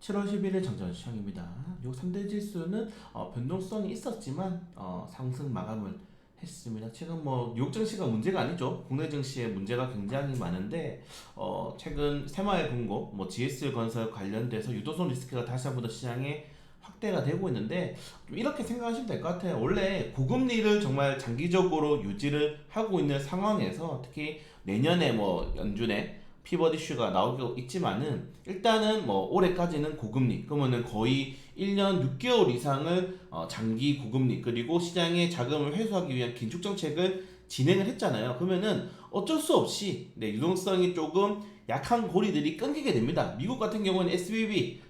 7월 11일 정전 시황입니다. 요 3대 지수는 변동성이 있었지만 상승 마감을 했습니다. 지금 뭐 뉴욕 증시가 문제가 아니죠. 국내 증시에 문제가 굉장히 많은데 최근 새마을 금고, 뭐 GS 건설 관련돼서 유도성 리스크가 다시 한번 더 시장에 확대가 되고 있는데 좀 이렇게 생각하시면 될 것 같아요. 원래 고금리를 정말 장기적으로 유지를 하고 있는 상황에서 특히 내년에 뭐 연준에 피벗 이슈가 나오고 있지만은 일단은 뭐 올해까지는 고금리 그러면은 거의 1년 6개월 이상을 장기 고금리 그리고 시장의 자금을 회수하기 위한 긴축 정책을 진행을 했잖아요. 그러면은 어쩔 수 없이 유동성이 조금 약한 고리들이 끊기게 됩니다. 미국 같은 경우는 SVB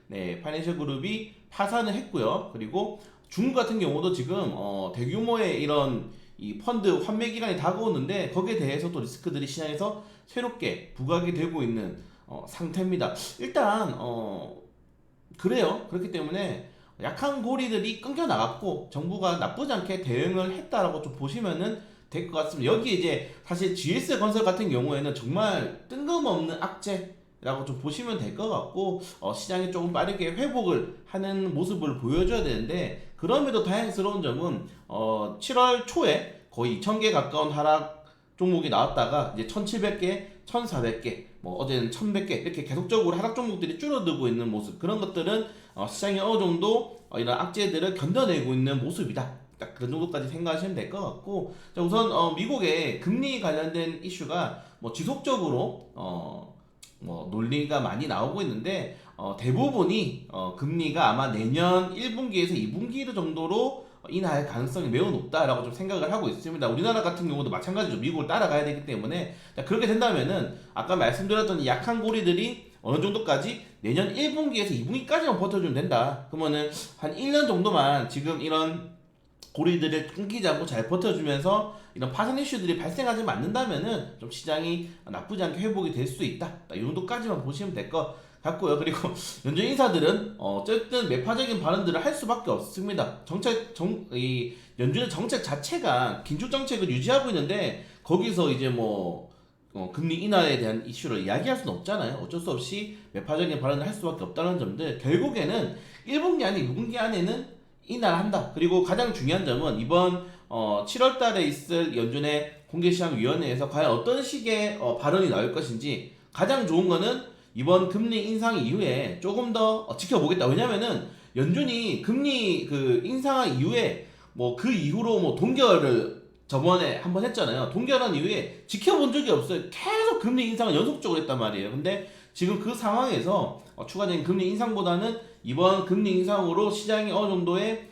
파이낸셜 그룹이 파산을 했고요. 그리고 중국 같은 경우도 지금 대규모의 이런 이 펀드 환매 기간이 다가오는데 거기에 대해서 또 리스크들이 시장에서 새롭게 부각이 되고 있는 상태입니다. 일단 그래요. 그렇기 때문에 약한 고리들이 끊겨 나갔고 정부가 나쁘지 않게 대응을 했다라고 좀 보시면은 될 것 같습니다. 여기 이제 사실 GS 건설 같은 경우에는 정말 뜬금없는 악재라고 좀 보시면 될 것 같고 시장이 조금 빠르게 회복을 하는 모습을 보여줘야 되는데 그럼에도 다행스러운 점은 7월 초에 거의 2,000개 가까운 하락 종목이 나왔다가 이제 1,700개, 1,400개, 뭐 어제는 1,100개 이렇게 계속적으로 하락 종목들이 줄어들고 있는 모습 그런 것들은 시장이 어느 정도 이런 악재들을 견뎌내고 있는 모습이다. 딱 그런 정도까지 생각하시면 될 것 같고 자, 우선 미국의 금리 관련된 이슈가 뭐 지속적으로 뭐 논리가 많이 나오고 있는데 대부분이 금리가 아마 내년 1분기에서 2분기 정도로 인하할 가능성이 매우 높다라고 좀 생각을 하고 있습니다. 우리나라 같은 경우도 마찬가지죠. 미국을 따라가야 되기 때문에 자, 그렇게 된다면은 아까 말씀드렸던 이 약한 고리들이 어느 정도까지 내년 1분기에서 2분기까지만 버텨주면 된다. 그러면은 한 1년 정도만 지금 이런 고리들을 끊기지 않고 잘 버텨주면서 이런 파산 이슈들이 발생하지 않는다면은 좀 시장이 나쁘지 않게 회복이 될 수 있다. 이 정도까지만 보시면 될 것 같고요. 그리고 연준 인사들은 어쨌든 매파적인 발언들을 할 수밖에 없습니다. 이 연준의 정책 자체가 긴축 정책을 유지하고 있는데 거기서 이제 뭐 금리 인하에 대한 이슈를 이야기할 수는 없잖아요. 어쩔 수 없이 매파적인 발언을 할 수밖에 없다는 점들 결국에는 1분기 안에 2분기 안에는 인하한다. 그리고 가장 중요한 점은 이번 7월 달에 있을 연준의 공개시장위원회에서 과연 어떤 식의 발언이 나올 것인지 가장 좋은 거는 이번 금리 인상 이후에 조금 더 지켜보겠다. 왜냐면은 연준이 금리 그 인상 이후에 뭐 그 이후로 뭐 동결을 저번에 한번 했잖아요. 동결한 이후에 지켜본 적이 없어요. 계속 금리 인상을 연속적으로 했단 말이에요. 근데 지금 그 상황에서 추가적인 금리 인상보다는 이번 금리 인상으로 시장이 어느 정도의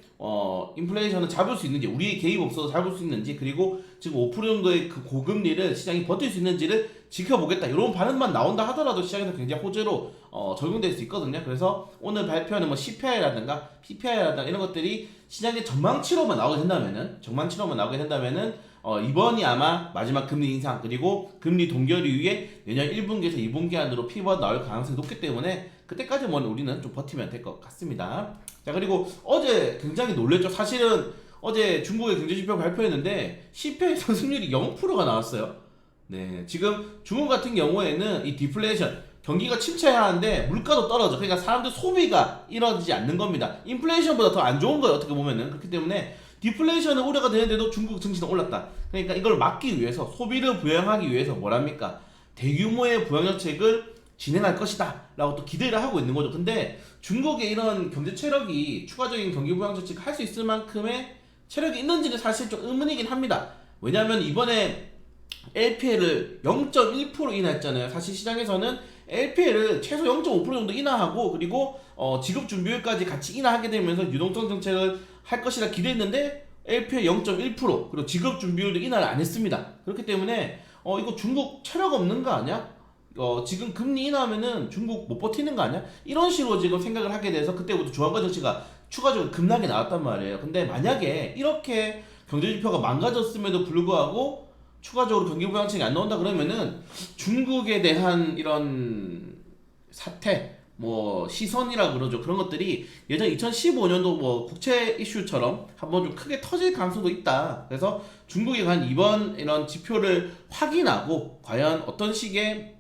인플레이션을 잡을 수 있는지 우리의 개입 없어서 잡을 수 있는지 그리고 지금 5% 정도의 그 고금리를 시장이 버틸 수 있는지를 지켜보겠다 이런 반응만 나온다 하더라도 시장에서 굉장히 호재로 적용될 수 있거든요. 그래서 오늘 발표하는 뭐 CPI라든가 PPI라든가 이런 것들이 시장의 전망치로만 나오게 된다면은 이번이 아마 마지막 금리 인상 그리고 금리 동결 이후에 내년 1분기에서 2분기 안으로 피벗 나올 가능성이 높기 때문에 그때까지 뭐 우리는 좀 버티면 될 것 같습니다. 자 그리고 어제 굉장히 놀랬죠. 사실은 어제 중국의 경제지표 발표했는데 CPI 상승률이 0%가 나왔어요. 네, 지금 중국 같은 경우에는 이 디플레이션 경기가 침체하는데 물가도 떨어져. 그러니까 사람들 소비가 이루어지지 않는 겁니다. 인플레이션보다 더 안 좋은 거예요. 어떻게 보면은 그렇기 때문에 디플레이션은 우려가 되는데도 중국 증시는 올랐다. 그러니까 이걸 막기 위해서 소비를 부양하기 위해서 뭐랍니까? 대규모의 부양 정책을 진행할 것이다 라고 또 기대를 하고 있는 거죠. 근데 중국의 이런 경제 체력이 추가적인 경기 부양 정책을 할 수 있을 만큼의 체력이 있는지는 사실 좀 의문이긴 합니다. 왜냐하면 이번에 LPL을 0.1% 인하했잖아요. 사실 시장에서는 LPL을 최소 0.5% 정도 인하하고 그리고 지급 준비율까지 같이 인하하게 되면서 유동성 정책을 할 것이라 기대했는데 LPL 0.1% 그리고 지급 준비율도 인하를 안 했습니다. 그렇기 때문에 이거 중국 체력 없는 거 아니야? 지금 금리 인하하면은 중국 못 버티는 거 아니야? 이런 식으로 지금 생각을 하게 돼서 그때부터 주황과 정치가 추가적으로 급락이 나왔단 말이에요. 근데 만약에 이렇게 경제지표가 망가졌음에도 불구하고 추가적으로 경기 부양책이 안 나온다 그러면은 중국에 대한 이런 사태, 뭐 시선이라 그러죠. 그런 것들이 예전 2015년도 뭐 국채 이슈처럼 한번 좀 크게 터질 가능성도 있다. 그래서 중국이 간 이번 이런 지표를 확인하고 과연 어떤 식의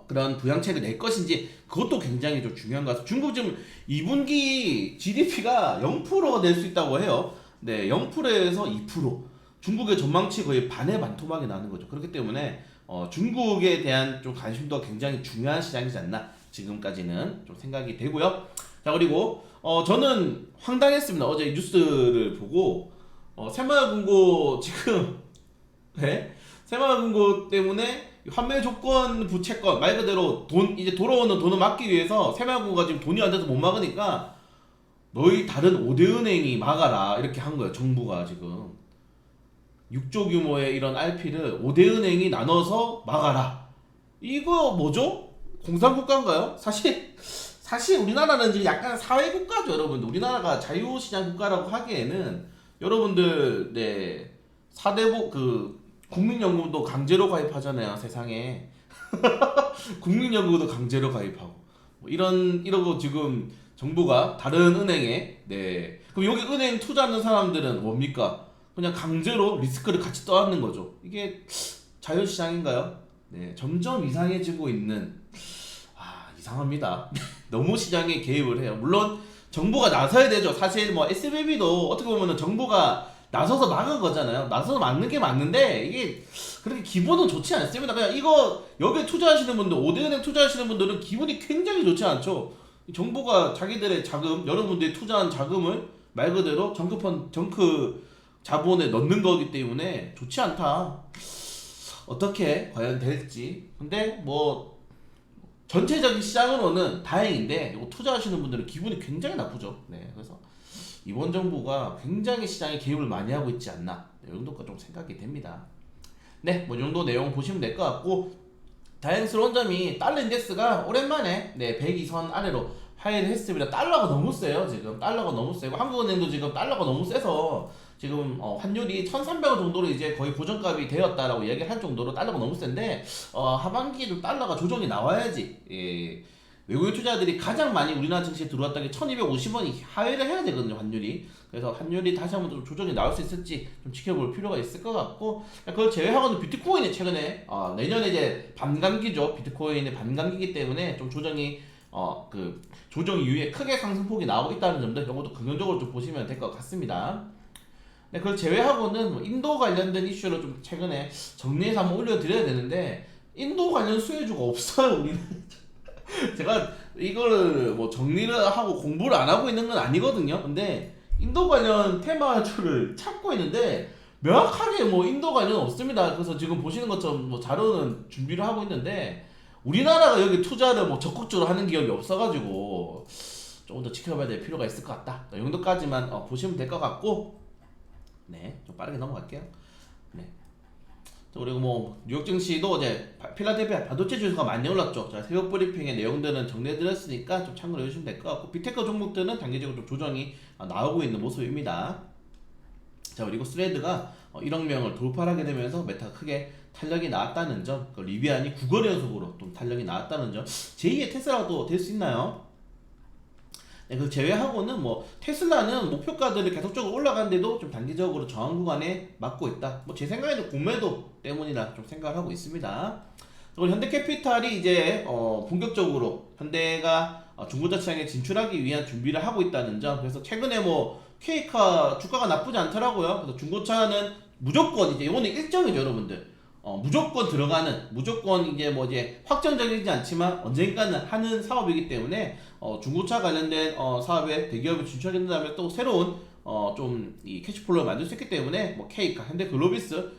그런 부양책을 낼 것인지 그것도 굉장히 좀 중요한 것 같아요. 중국 지금 2분기 GDP가 0% 낼 수 있다고 해요. 네, 0%에서 2%. 중국의 전망치 거의 반의 반토막이 나는 거죠. 그렇기 때문에 중국에 대한 좀 관심도가 굉장히 중요한 시장이지 않나 지금까지는 좀 생각이 되고요. 자, 그리고 저는 황당했습니다. 어제 뉴스를 보고 새마을금고 지금 네? 새마을금고 때문에 환매 조건 부채권 말 그대로 돈 이제 돌아오는 돈을 막기 위해서 새마을금고가 지금 돈이 안 돼서 못 막으니까 너희 다른 5대 은행이 막아라 이렇게 한 거예요. 정부가 지금 6조 규모의 이런 RP를 5대 은행이 나눠서 막아라. 이거 뭐죠? 공산국가인가요? 사실 우리나라는 지금 약간 사회국가죠, 여러분들. 우리나라가 자유시장 국가라고 하기에는 여러분들 네 4대 국민연금도 강제로 가입하잖아요, 세상에. 국민연금도 강제로 가입하고 이러고 지금 정부가 다른 은행에 네 그럼 여기 은행 투자하는 사람들은 뭡니까? 그냥 강제로 리스크를 같이 떠안는 거죠. 이게 자유시장인가요? 네, 점점 이상해지고 있는 이상합니다. 너무 시장에 개입을 해요. 물론 정부가 나서야 되죠. 사실 뭐 SBB도 어떻게 보면은 정부가 나서서 막은 거잖아요. 나서서 막는 게 맞는데 이게 그렇게 기분은 좋지 않습니다. 그냥 이거 여기에 투자하시는 분들, 5대은행 투자하시는 분들은 기분이 굉장히 좋지 않죠. 정부가 자기들의 자금, 여러분들이 투자한 자금을 말 그대로 정크 자본에 넣는 거기 때문에 좋지 않다. 어떻게 과연 될지. 근데 뭐 전체적인 시장으로는 다행인데 이거 투자하시는 분들은 기분이 굉장히 나쁘죠. 네, 그래서 이번 정부가 굉장히 시장에 개입을 많이 하고 있지 않나, 네, 이 정도가 좀 생각이 됩니다. 네, 뭐 이 정도 내용 보시면 될 것 같고, 다행스러운 점이 달러 인덱스가 오랜만에 네 102선 아래로 하회를 했습니다. 달러가 너무 세요. 지금 달러가 너무 세고 한국은행도 지금 달러가 너무 세서 지금 환율이 1,300원 정도로 이제 거의 고정값이 되었다라고 얘기를 할 정도로 달러가 너무 센데 하반기에 좀 달러가 조정이 나와야지 외국인 투자들이 가장 많이 우리나라 증시에 들어왔던 게 1250원이 하회를 해야 되거든요, 환율이. 그래서 환율이 다시 한번 좀 조정이 나올 수 있을지 좀 지켜볼 필요가 있을 것 같고, 그걸 제외하고는 비트코인이 최근에 내년에 이제 반감기죠. 비트코인의 반감기이기 때문에 좀 조정이 조정 이후에 크게 상승폭이 나오고 있다는 점도 이것도 긍정적으로 좀 보시면 될 것 같습니다. 네, 그걸 제외하고는 뭐 인도 관련된 이슈를 좀 최근에 정리해서 한번 올려드려야 되는데 인도 관련 수혜주가 없어요, 우리는. 제가 이거를 뭐 정리를 하고 공부를 안 하고 있는 건 아니거든요. 근데 인도 관련 테마주를 찾고 있는데 명확하게 뭐 인도 관련 없습니다. 그래서 지금 보시는 것처럼 뭐 자료는 준비를 하고 있는데 우리나라가 여기 투자를 뭐 적극적으로 하는 기업이 없어가지고 조금 더 지켜봐야 될 필요가 있을 것 같다. 이 정도까지만 보시면 될 것 같고, 네, 좀 빠르게 넘어갈게요. 네. 그리고 뭐 뉴욕 증시도 이제 필라델피아 반도체 지수가 많이 올랐죠. 자, 새벽 브리핑의 내용들은 정리해드렸으니까 좀 참고해 주시면 될 것 같고, 비테크 종목들은 단기적으로 좀 조정이 나오고 있는 모습입니다. 자, 그리고 스레드가 1억 명을 돌파하게 되면서 메타가 크게 탄력이 나왔다는 점, 리비안이 9거래 연속으로 좀 탄력이 나왔다는 점, 제2의 테슬라가 또 될 수 있나요? 네, 그 제외하고는 뭐 테슬라는 목표가들이 계속적으로 올라가는데도 좀 단기적으로 저항 구간에 맞고 있다. 뭐 제 생각에는 공매도 때문이라 좀 생각을 하고 있습니다. 그리고 현대캐피탈이 이제 본격적으로 현대가 중고차 시장에 진출하기 위한 준비를 하고 있다는 점. 그래서 최근에 뭐 K카 주가가 나쁘지 않더라고요. 그래서 중고차는 무조건 이제 이거는 일정이죠, 여러분들. 무조건 이제 확정적이지 않지만 언젠가는 하는 사업이기 때문에 중고차 관련된 사업에 대기업이 진출한다면 또 새로운 좀 이 캐시플로우를 만들 수 있기 때문에 뭐 K카, 현대글로비스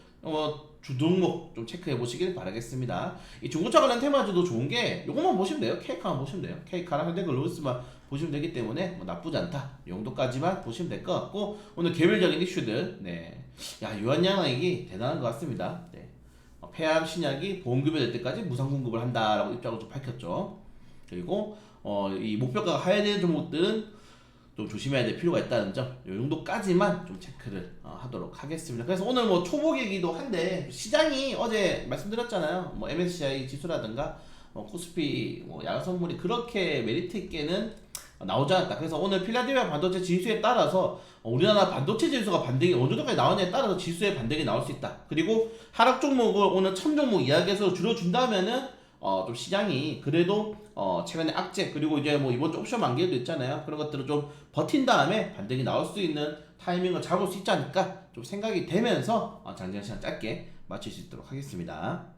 주종목 좀 체크해 보시길 바라겠습니다. 이 중고차 관련 테마주도 좋은 게 요것만 보시면 돼요. K카만 보시면 돼요. K카랑 현대글로비스만 보시면 되기 때문에 뭐 나쁘지 않다. 이 정도까지만 보시면 될 것 같고, 오늘 개별적인 이슈들, 네, 야 유한양액이 대단한 것 같습니다. 네. 폐암 신약이 보험급여 될 때까지 무상 공급을 한다라고 입장을 좀 밝혔죠. 그리고 이 목표가가 하회되는 종목들은 좀 조심해야 될 필요가 있다는 점, 이 정도까지만 좀 체크를 하도록 하겠습니다. 그래서 오늘 뭐 초보기이기도 한데 시장이 어제 말씀드렸잖아요. 뭐 MSCI 지수라든가 코스피 야간 선물이 그렇게 메리트 있게는 나오지 않았다. 그래서 오늘 필라델피아 반도체 지수에 따라서 우리나라 반도체 지수가 반등이 어느 정도까지 나오냐에 따라서 지수의 반등이 나올 수 있다. 그리고 하락 종목을 오늘 1000종목 이하에서 줄여준다면은 좀 시장이 그래도 최근에 악재 그리고 이제 뭐 이번 주 옵션 만기도 있잖아요. 그런 것들을 좀 버틴 다음에 반등이 나올 수 있는 타이밍을 잡을 수 있지 않을까 좀 생각이 되면서 장기간 시간 짧게 마칠 수 있도록 하겠습니다.